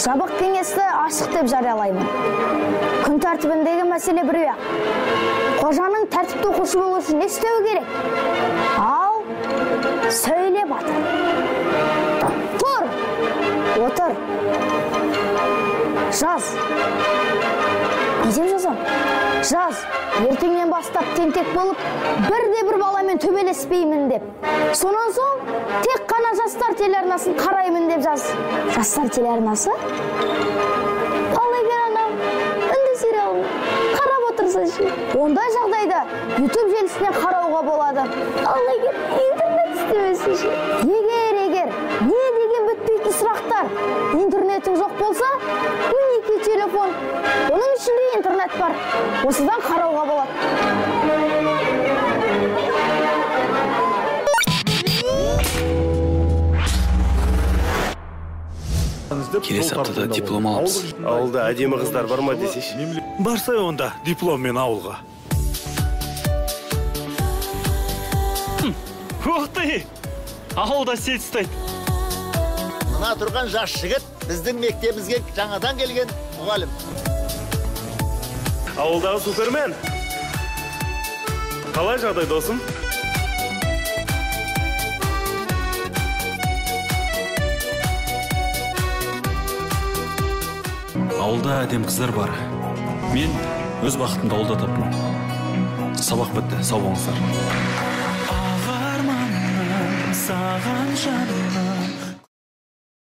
Жабық кеңесті ашық деп жариялаймын. Күн тәртібіндегі мәселе біреу. Қожаның тәртіпті оқушы болу үшін не істеу керек? Ал, сөйле батыр. Тұр, отыр. Жаз. Не деп жазам? Жаз. Ертеңнен бастап тентек болып, бірде-бір баламен төбелеспеймін деп. Сонан соң тек қана жастар телеарнасын қараймын деп жаз. Жастар телеарнасы? Ал егер анам үнді сериалын қарап отырса ше. Ондай жағдайда YouTube желісінен қарауға болады. Ал егер интернет істемесе ше. Егер не деген бітпейтін сұрақтар. Интернетің жоқ болса, мінеки телефон. Оның ішінде интернет бар. Осыдан қарауға болады. Келесі аптада диплом аламыз. Ауылда әдемі қыздар бар ма десеш? Барсай онда дипломмен ауылға. Уақыты! Ауылда сет ұстайды. Мына тұрған жас жігіт біздің мектебімізге жаңадан келген мұғалім. Ауылдағы супермен. Қалай жағдай досым? Ауылда әдем қыздар бар. Мен өз бақытымды ауылда таппын. Сабақ бітті, сау болыңыздар. Ағарманнан саған жаным